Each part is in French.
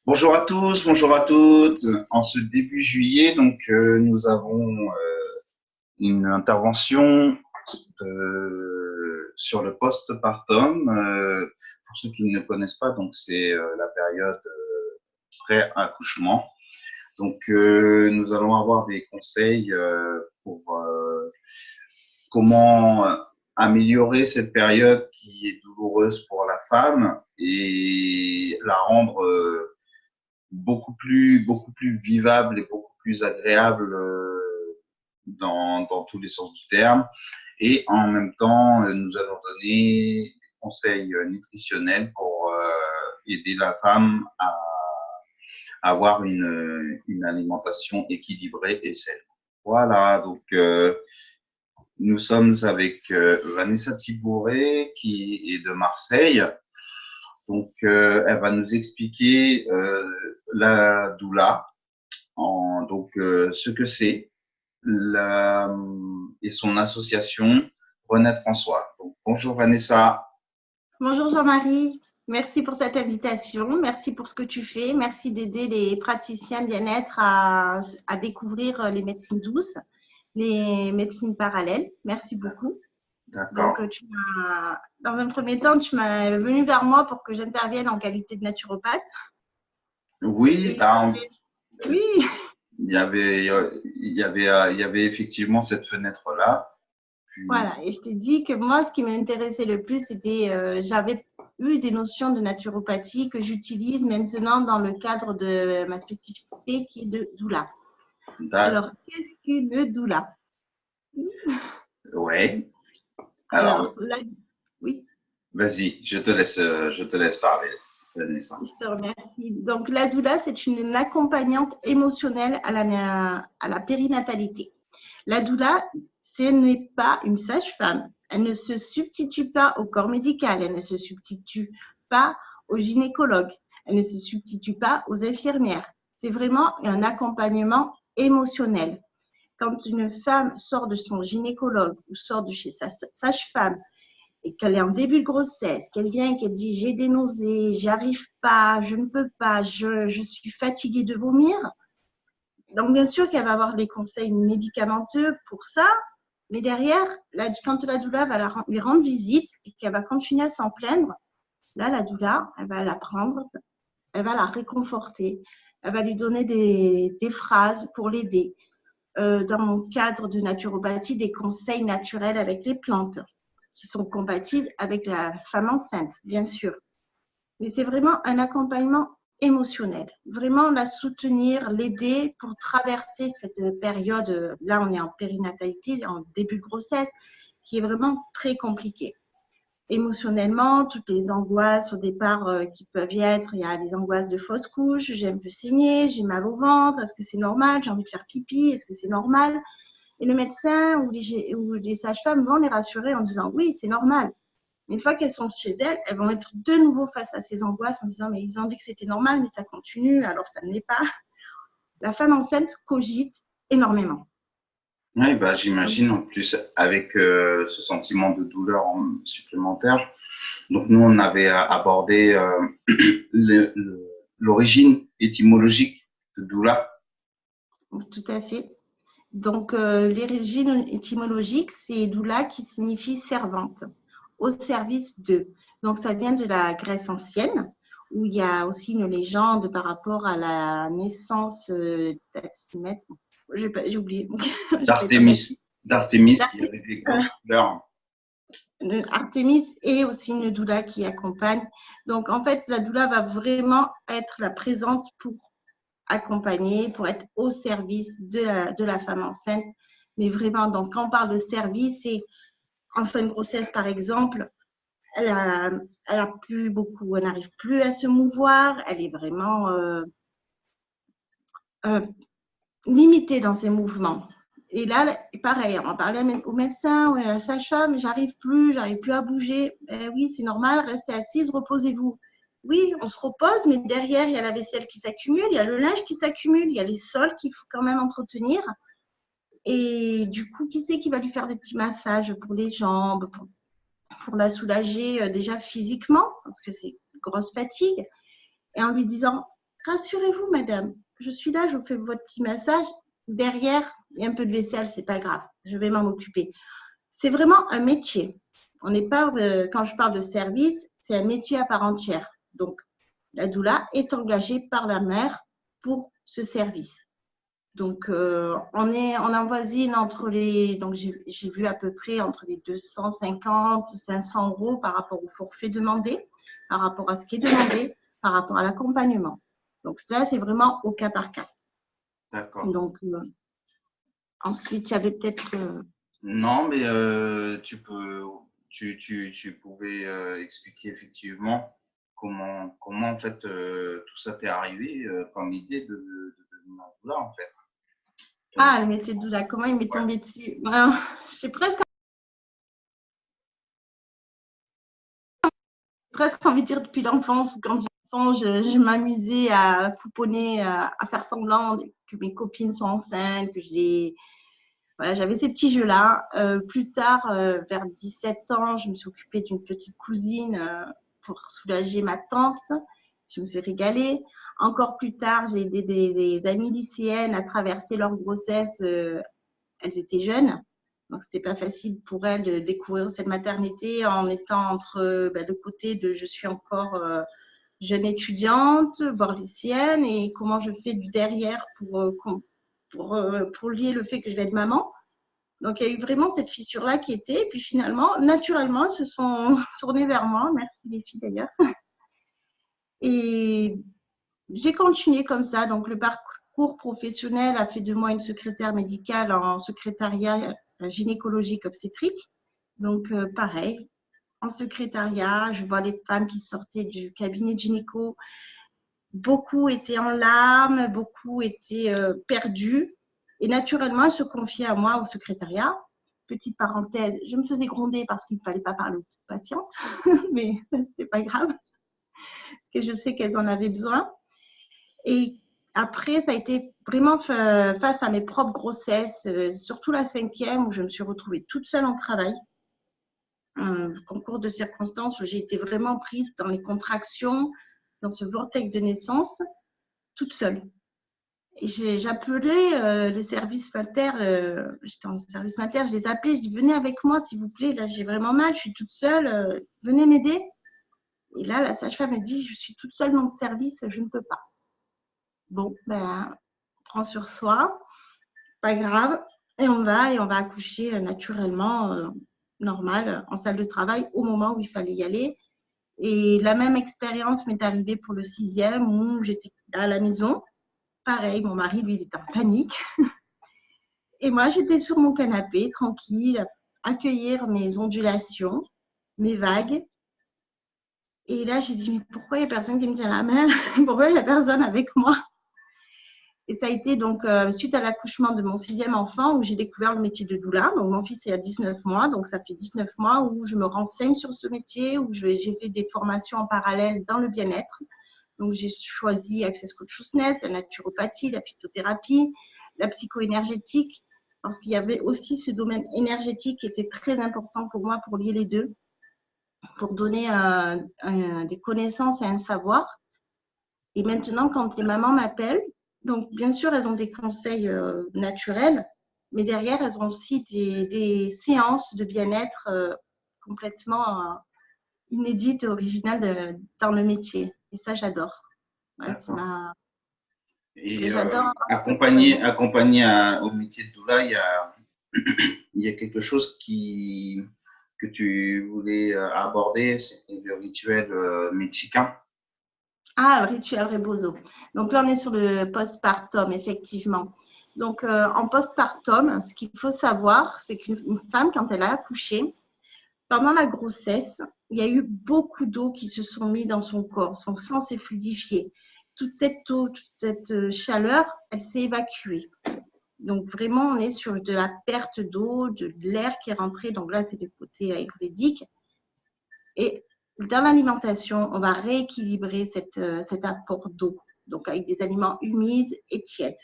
Bonjour à tous, bonjour à toutes. En ce début juillet, nous avons une intervention sur le postpartum. Pour ceux qui ne connaissent pas, c'est la période pré-accouchement. Nous allons avoir des conseils pour comment améliorer cette période qui est douloureuse pour la femme et la rendre beaucoup plus vivable et beaucoup plus agréable dans tous les sens du terme. Et en même temps, nous allons donner des conseils nutritionnels pour aider la femme à avoir une alimentation équilibrée et saine. Voilà, nous sommes avec Vanessa Thibouret qui est de Marseille. Elle va nous expliquer la doula, ce que c'est, et son association Renaître en soi. Donc, bonjour Vanessa. Bonjour Jean-Marie, merci pour cette invitation, merci pour ce que tu fais, merci d'aider les praticiens bien-être à découvrir les médecines douces, les médecines parallèles. Merci beaucoup. D'accord. Donc, dans un premier temps, tu m'as venu vers moi pour que j'intervienne en qualité de naturopathe. Oui, oui. Il y avait effectivement cette fenêtre-là. Voilà, et je t'ai dit que moi, ce qui m'intéressait le plus, c'était, j'avais eu des notions de naturopathie que j'utilise maintenant dans le cadre de ma spécificité qui est de doula. Alors, qu'est-ce qu'une doula? Oui. Alors, là, oui. Vas-y, je te laisse parler. Je te remercie. Donc, la doula, c'est une accompagnante émotionnelle à la périnatalité. La doula, ce n'est pas une sage-femme. Elle ne se substitue pas au corps médical. Elle ne se substitue pas au gynécologue. Elle ne se substitue pas aux infirmières. C'est vraiment un accompagnement émotionnel. Quand une femme sort de son gynécologue ou sort de chez sa sage-femme et qu'elle est en début de grossesse, qu'elle vient et qu'elle dit j'ai des nausées, j'arrive pas, je ne peux pas, je suis fatiguée de vomir. Donc, bien sûr qu'elle va avoir des conseils médicamenteux pour ça, mais derrière, quand la doula va lui rendre visite et qu'elle va continuer à s'en plaindre, là, la doula, elle va la prendre, elle va la réconforter, elle va lui donner des phrases pour l'aider. Dans mon cadre de naturopathie, des conseils naturels avec les plantes qui sont compatibles avec la femme enceinte, bien sûr. Mais c'est vraiment un accompagnement émotionnel. Vraiment la soutenir, l'aider pour traverser cette période. Là, on est en périnatalité, en début de grossesse, qui est vraiment très compliquée. Émotionnellement, toutes les angoisses au départ qui peuvent y être, il y a les angoisses de fausse couche, j'ai un peu saigné, j'ai mal au ventre, est-ce que c'est normal, j'ai envie de faire pipi, est-ce que c'est normal? Et le médecin ou les sages-femmes vont les rassurer en disant oui, c'est normal. Mais une fois qu'elles sont chez elles, elles vont être de nouveau face à ces angoisses en disant mais ils ont dit que c'était normal, mais ça continue, alors ça ne l'est pas. La femme enceinte cogite énormément. Oui, j'imagine en plus avec ce sentiment de douleur supplémentaire. Donc nous, on avait abordé l'origine étymologique de doula. Tout à fait. Donc l'origine étymologique, c'est doula qui signifie servante, au service de. Donc ça vient de la Grèce ancienne, où il y a aussi une légende par rapport à la naissance d'Alcimède. J'ai oublié. D'Artémis, qui avait des grosses douleurs. Artémis est aussi une doula qui accompagne. Donc, en fait, la doula va vraiment être la présente pour accompagner, pour être au service de la femme enceinte. Mais vraiment, donc, quand on parle de service, c'est en fin de grossesse, par exemple, elle a plus beaucoup, elle n'arrive plus à se mouvoir, elle est vraiment limitée dans ses mouvements. Et là, pareil, on va parler au médecin ou à la sage-femme, j'arrive plus à bouger. Oui, c'est normal, restez assise, reposez-vous. Oui, on se repose, mais derrière, il y a la vaisselle qui s'accumule, il y a le linge qui s'accumule, il y a les sols qu'il faut quand même entretenir. Et du coup, qui c'est qui va lui faire des petits massages pour les jambes, pour la soulager déjà physiquement, parce que c'est une grosse fatigue, et en lui disant rassurez-vous, madame, je suis là, je vous fais votre petit massage. Derrière, il y a un peu de vaisselle, c'est pas grave, je vais m'en occuper. C'est vraiment un métier. On n'est pas, quand je parle de service, c'est un métier à part entière. Donc, la doula est engagée par la mère pour ce service. Donc, on avoisine entre les, donc j'ai vu à peu près entre les 250, 500 euros par rapport au forfait demandé, par rapport à ce qui est demandé, par rapport à l'accompagnement. Donc, là, c'est vraiment au cas par cas. D'accord. Donc, ensuite, il y avait peut-être… Non, mais tu pouvais expliquer effectivement comment en fait tout ça t'est arrivé comme idée de devenir doula en fait. Ah, le métier de doula, comment il m'est tombé dessus? J'ai presque envie de dire depuis l'enfance, ou quand j'étais enfant, je m'amusais à pouponner, à faire semblant que mes copines sont enceintes, que voilà, j'avais ces petits jeux-là. Plus tard, vers 17 ans, je me suis occupée d'une petite cousine pour soulager ma tante. Je me suis régalée. Encore plus tard, j'ai aidé des amies lycéennes à traverser leur grossesse. Elles étaient jeunes, donc c'était pas facile pour elles de découvrir cette maternité en étant entre le côté de je suis encore jeune étudiante, voire lycéenne, et comment je fais du derrière pour lier le fait que je vais être maman. Donc, il y a eu vraiment cette fissure-là qui était. Et puis finalement, naturellement, elles se sont tournées vers moi. Merci les filles d'ailleurs. Et j'ai continué comme ça. Donc, le parcours professionnel a fait de moi une secrétaire médicale en secrétariat gynécologique obstétrique. Donc, pareil, en secrétariat, je vois les femmes qui sortaient du cabinet de gynéco. Beaucoup étaient en larmes, beaucoup étaient perdues. Et naturellement, elles se confiaient à moi au secrétariat. Petite parenthèse, je me faisais gronder parce qu'il ne fallait pas parler aux patientes, mais ce n'est pas grave, parce que je sais qu'elles en avaient besoin. Et après, ça a été vraiment face à mes propres grossesses, surtout la 5e, où je me suis retrouvée toute seule en travail. Un concours de circonstances où j'ai été vraiment prise dans les contractions, dans ce vortex de naissance, toute seule. Et j'appelais les services mater, j'étais en service mater, je les appelais, je dis venez avec moi s'il vous plaît, là j'ai vraiment mal, je suis toute seule, venez m'aider. Et là, la sage-femme me dit je suis toute seule dans le service, je ne peux pas. Bon, ben, on prend sur soi, pas grave, et on va accoucher naturellement, normal, en salle de travail au moment où il fallait y aller. Et la même expérience m'est arrivée pour le 6e où j'étais à la maison. Pareil, mon mari, lui, il était en panique. Et moi, j'étais sur mon canapé, tranquille, à accueillir mes ondulations, mes vagues. Et là, j'ai dit, mais pourquoi il n'y a personne qui me tient la main? Pourquoi il n'y a personne avec moi? Et ça a été donc suite à l'accouchement de mon 6e enfant où j'ai découvert le métier de doula. Donc, mon fils est à 19 mois, donc ça fait 19 mois où je me renseigne sur ce métier, où j'ai fait des formations en parallèle dans le bien-être. Donc, j'ai choisi Access Consciousness, la naturopathie, la phytothérapie, la psycho-énergétique, parce qu'il y avait aussi ce domaine énergétique qui était très important pour moi pour lier les deux, pour donner des connaissances et un savoir. Et maintenant, quand les mamans m'appellent, donc bien sûr, elles ont des conseils naturels, mais derrière, elles ont aussi des séances de bien-être complètement inédites et originales dans le métier. Et ça, j'adore. Ouais, et j'adore. accompagné au métier de doula, il y a quelque chose que tu voulais aborder, c'était le rituel mexicain. Ah, le rituel Rebozo. Donc là, on est sur le postpartum, effectivement. Donc, en postpartum, ce qu'il faut savoir, c'est qu'une femme, quand elle a accouché, pendant la grossesse, il y a eu beaucoup d'eau qui se sont mis dans son corps. Son sang s'est fluidifié. Toute cette eau, toute cette chaleur, elle s'est évacuée. Donc, vraiment, on est sur de la perte d'eau, de l'air qui est rentré. Donc là, c'est le côté ayurvédique. Et dans l'alimentation, on va rééquilibrer cet apport d'eau, donc avec des aliments humides et tièdes.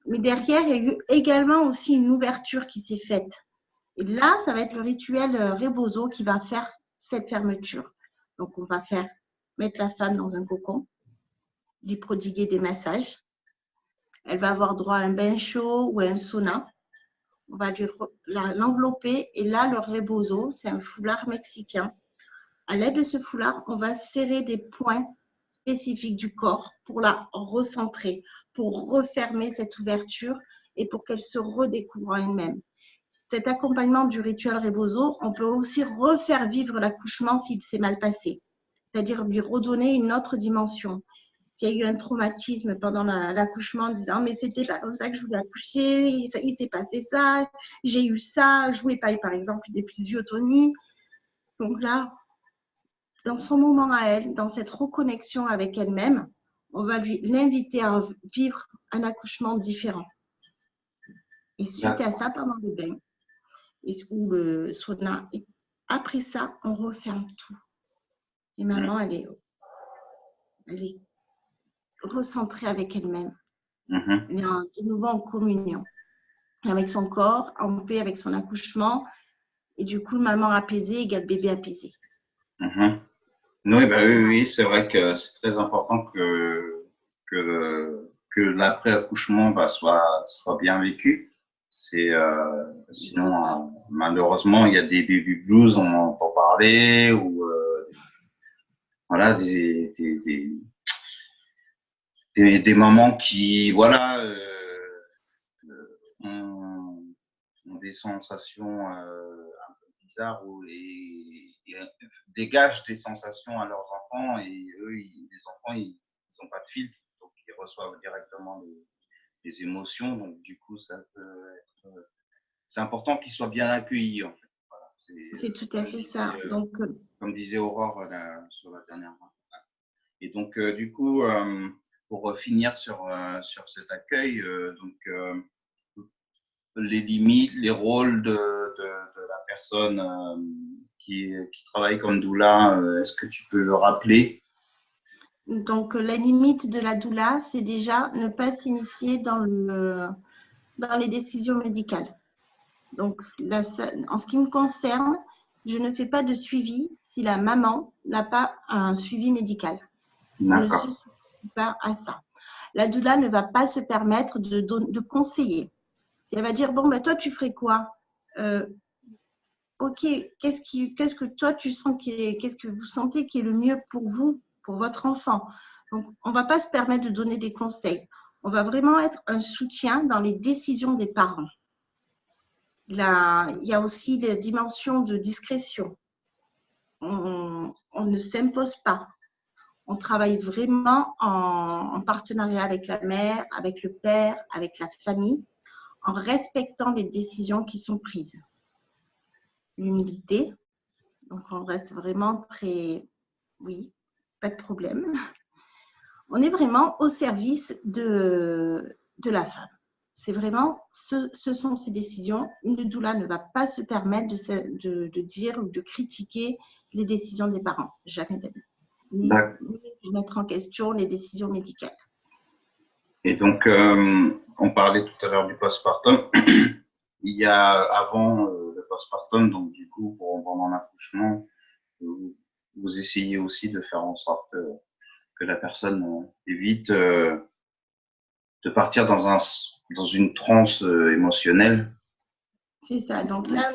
Mais derrière, il y a eu également aussi une ouverture qui s'est faite. Et là, ça va être le rituel Rebozo qui va faire cette fermeture. Donc, on va mettre la femme dans un cocon. lui prodiguer des massages. Elle va avoir droit à un bain chaud ou à un sauna. On va l'envelopper et là, le rebozo, c'est un foulard mexicain. À l'aide de ce foulard, on va serrer des points spécifiques du corps pour la recentrer, pour refermer cette ouverture et pour qu'elle se redécouvre en elle-même. Cet accompagnement du rituel rebozo, on peut aussi refaire vivre l'accouchement s'il s'est mal passé, c'est-à-dire lui redonner une autre dimension. S'il y a eu un traumatisme pendant l'accouchement en disant mais c'était pas comme ça que je voulais accoucher, il s'est passé ça, j'ai eu ça, je voulais pas eu par exemple une épisiotomie. Donc là, dans son moment à elle, dans cette reconnexion avec elle-même, on va l'inviter à vivre un accouchement différent. Et suite à ça, pendant le bain ou le sauna, et après ça, on referme tout. Et maman, elle est recentrée avec elle-même. Elle est de nouveau en communion avec son corps, en paix avec son accouchement. Et du coup, maman apaisée égale bébé apaisé. Oui, oui, c'est vrai que c'est très important que l'après-accouchement soit bien vécu. Sinon, malheureusement, il y a des baby blues, on entend parler, ou voilà, des mamans qui, voilà, ont des sensations un peu bizarres et dégagent des sensations à leurs enfants, et eux, les enfants, ils n'ont pas de filtre, donc ils reçoivent directement les émotions. Donc du coup, ça peut être, c'est important qu'ils soient bien accueillis, en fait. Voilà, c'est tout à fait ça. Donc, comme disait Aurore sur la dernière fois. Et donc du coup, pour finir sur cet accueil, les limites, les rôles de la personne qui travaille comme doula, est-ce que tu peux le rappeler? Donc, la limite de la doula, c'est déjà ne pas s'initier dans les décisions médicales. Donc, là, en ce qui me concerne, je ne fais pas de suivi si la maman n'a pas un suivi médical. On ne se suffit pas à ça. La doula ne va pas se permettre de conseiller. Si elle va dire, bon, ben, toi, tu ferais quoi? Ok, qu'est-ce que toi, tu sens qu'est-ce que vous sentez qui est le mieux pour vous, pour votre enfant? Donc, on ne va pas se permettre de donner des conseils. On va vraiment être un soutien dans les décisions des parents. Là, il y a aussi les dimensions de discrétion. On ne s'impose pas. On travaille vraiment en partenariat avec la mère, avec le père, avec la famille, en respectant les décisions qui sont prises. L'humilité, donc on reste vraiment très, oui, pas de problème. On est vraiment au service de la femme. C'est vraiment, ce sont ses décisions. Une doula ne va pas se permettre de dire ou de critiquer les décisions des parents. Jamais de ni de mettre en question les décisions médicales. Et donc, on parlait tout à l'heure du postpartum. Il y a avant le postpartum, donc du coup, pendant l'accouchement, vous essayez aussi de faire en sorte que la personne évite de partir dans une transe émotionnelle. C'est ça. Donc là,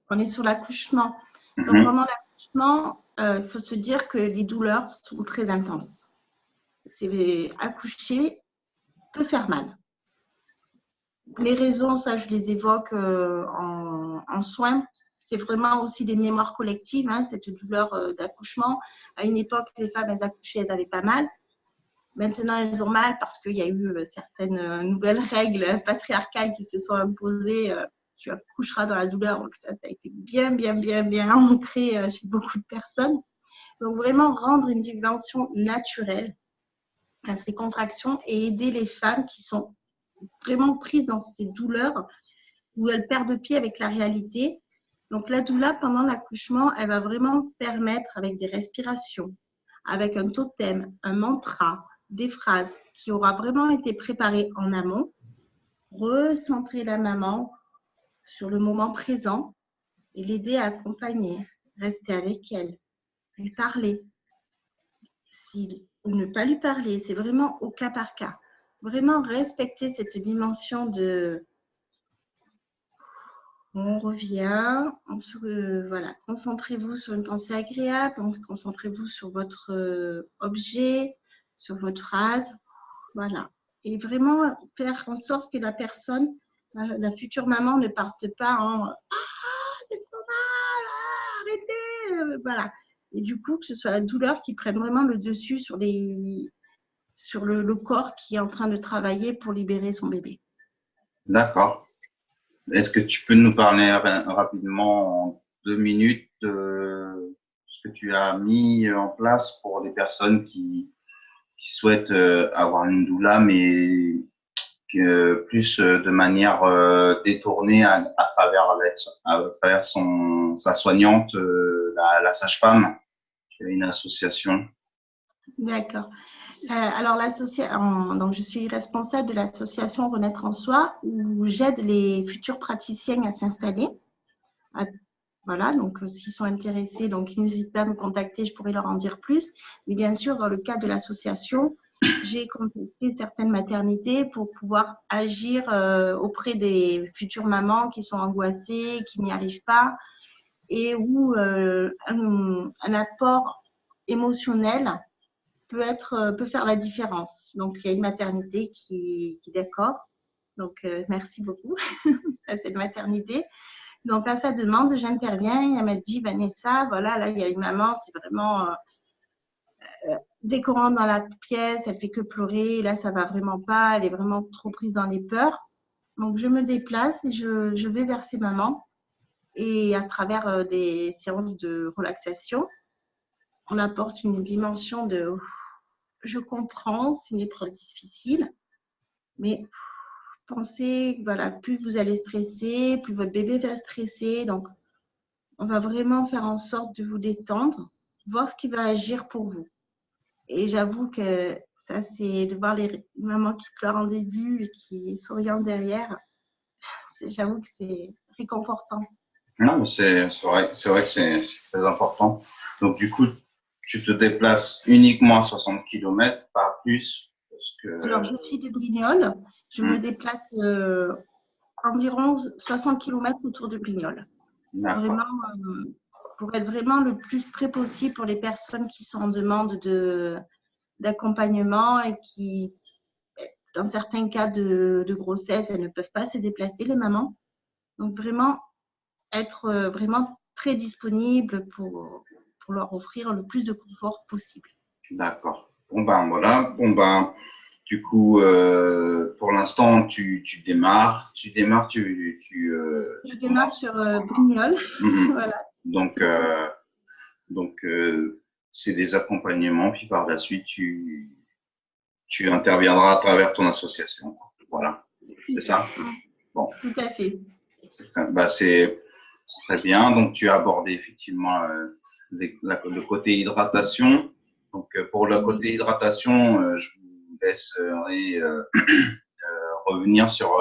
on est sur l'accouchement. Donc pendant l'accouchement, il faut se dire que les douleurs sont très intenses. Accoucher peut faire mal. Les raisons, ça, je les évoque en soins. C'est vraiment aussi des mémoires collectives, hein, cette douleur d'accouchement. À une époque, les femmes, elles accouchaient, elles n'avaient pas mal. Maintenant, elles ont mal parce qu'il y a eu certaines nouvelles règles patriarcales qui se sont imposées. Tu accoucheras dans la douleur. Donc ça a été bien ancré chez beaucoup de personnes. Donc, vraiment rendre une dimension naturelle à ces contractions et aider les femmes qui sont vraiment prises dans ces douleurs où elles perdent pied avec la réalité. Donc, la doula, pendant l'accouchement, elle va vraiment permettre, avec des respirations, avec un totem, un mantra, des phrases qui aura vraiment été préparées en amont, recentrer la maman sur le moment présent et l'aider à accompagner, rester avec elle, lui parler. Si ou ne pas lui parler. C'est vraiment au cas par cas. Vraiment respecter cette dimension de on revient, voilà, concentrez-vous sur une pensée agréable, concentrez-vous sur votre objet, sur votre phrase, voilà. Et vraiment faire en sorte que la personne, la future maman, ne parte pas en «Ah, c'est trop mal, ah, arrêtez!» Voilà. Et du coup, que ce soit la douleur qui prenne vraiment le dessus sur le corps qui est en train de travailler pour libérer son bébé. D'accord. Est-ce que tu peux nous parler rapidement en 2 minutes ce que tu as mis en place pour les personnes qui souhaitent avoir une doula, mais plus de manière détournée à travers sa soignante, la sage-femme, qui a une association. D'accord. Alors, donc, je suis responsable de l'association Renaître en Soi où j'aide les futurs praticiens à s'installer. Voilà, donc s'ils sont intéressés, donc ils n'hésitent pas à me contacter, je pourrais leur en dire plus. Mais bien sûr, dans le cadre de l'association, j'ai contacté certaines maternités pour pouvoir agir auprès des futures mamans qui sont angoissées, qui n'y arrivent pas, et où un apport émotionnel peut faire la différence. Donc, il y a une maternité qui est d'accord. Donc, merci beaucoup à cette maternité. Donc, à sa demande, j'interviens. Elle m'a dit, Vanessa, voilà, là, il y a une maman, c'est vraiment dès qu'on rentre dans la pièce, elle fait que pleurer. Là, ça va vraiment pas. Elle est vraiment trop prise dans les peurs. Donc, je me déplace et je vais vers ces mamans. Et à travers des séances de relaxation, on apporte une dimension de je comprends, c'est une épreuve difficile, mais pensez, voilà, plus vous allez stresser, plus votre bébé va stresser. Donc, on va vraiment faire en sorte de vous détendre, voir ce qui va agir pour vous. Et j'avoue que ça, c'est de voir les mamans qui pleurent en début et qui sourient derrière. J'avoue que c'est réconfortant. Non, mais c'est vrai que c'est très important. Donc, du coup, tu te déplaces uniquement à 60 km, pas plus, parce Alors, que… je suis de Brignoles. Je me déplace environ 60 km autour de Brignoles. D'accord. Vraiment, pour être vraiment le plus près possible pour les personnes qui sont en demande d'accompagnement et qui, dans certains cas de grossesse, elles ne peuvent pas se déplacer, les mamans. Donc, vraiment, être vraiment très disponible pour leur offrir le plus de confort possible. D'accord. Bon, ben voilà. Bon, ben, du coup, pour l'instant, tu démarres. Tu démarres, Je tu démarre commences. sur Brignoles. Mhm. Voilà. Donc, c'est des accompagnements, puis par la suite, tu interviendras à travers ton association. Voilà. C'est ça? Bon. Tout à fait. C'est très bien. Donc, tu as abordé effectivement le côté hydratation. Donc, pour le côté hydratation, je vous laisserai revenir sur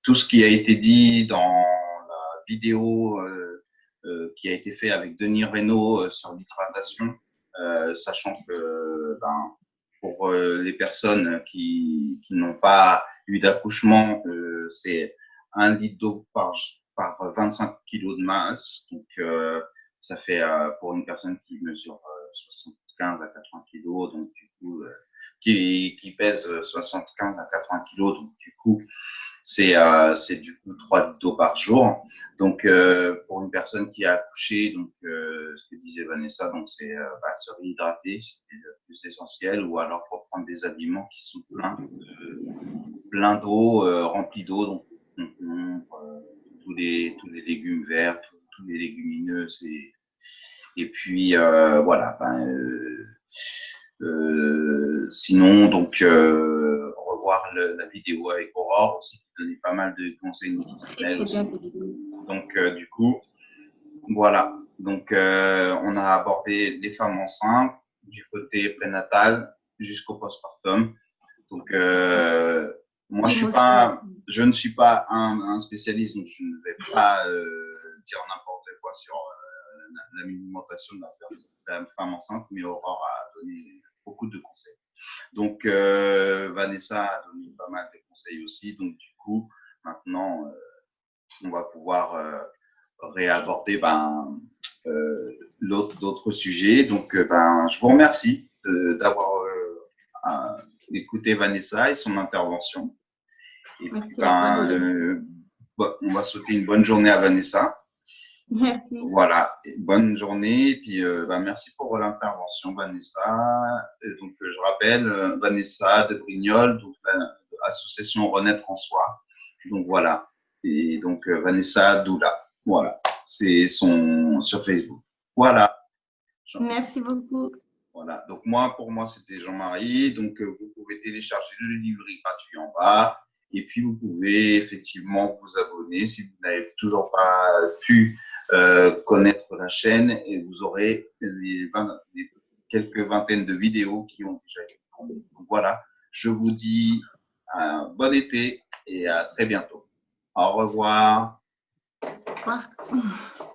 tout ce qui a été dit dans la vidéo qui a été fait avec Denis Reynaud sur l'hydratation, sachant que pour les personnes qui n'ont pas eu d'accouchement, c'est 1 litre d'eau par 25 kg de masse. Donc, ça fait pour une personne qui mesure 75 à 80 kg, donc du coup, qui pèse 75 à 80 kg, donc du coup, c'est du coup 3 litres d'eau par jour. Donc, pour une personne qui a accouché, donc ce que disait Vanessa, donc c'est se réhydrater, c'est le plus essentiel, ou alors pour prendre des aliments qui sont pleins d'eau, remplis d'eau, donc tous les légumes verts, tous les légumineuses, et puis voilà. Sinon, donc revoir la vidéo avec Aurore aussi, qui donnait pas mal de conseils nutritionnels aussi. Donc du coup, voilà. Donc on a abordé les femmes enceintes du côté prénatal jusqu'au postpartum. Donc moi je ne suis pas un spécialiste, donc je ne vais pas dire n'importe quoi sur l'alimentation de la femme enceinte, mais Aurore a donné beaucoup de conseils. Donc, Vanessa a donné pas mal de conseils aussi. Donc, du coup, maintenant, on va pouvoir réaborder d'autres sujets. Donc, je vous remercie d'avoir écouté Vanessa et son intervention. Et puis, on va souhaiter une bonne journée à Vanessa. Merci. Voilà, bonne journée. Et puis, merci pour l'intervention, Vanessa. Et donc, je rappelle, Vanessa de Brignoles, donc l'association Renaître en Soi. Donc, voilà. Et donc, Vanessa Doula. Voilà. C'est sur Facebook. Voilà. Merci beaucoup. Voilà. Donc, pour moi, c'était Jean-Marie. Donc, vous pouvez télécharger le livret gratuit en bas. Et puis, vous pouvez effectivement vous abonner si vous n'avez toujours pas pu connaître la chaîne. Et vous aurez quelques vingtaines de vidéos qui ont déjà été tournées. Donc, voilà. Je vous dis bon été et à très bientôt. Au revoir. Au revoir.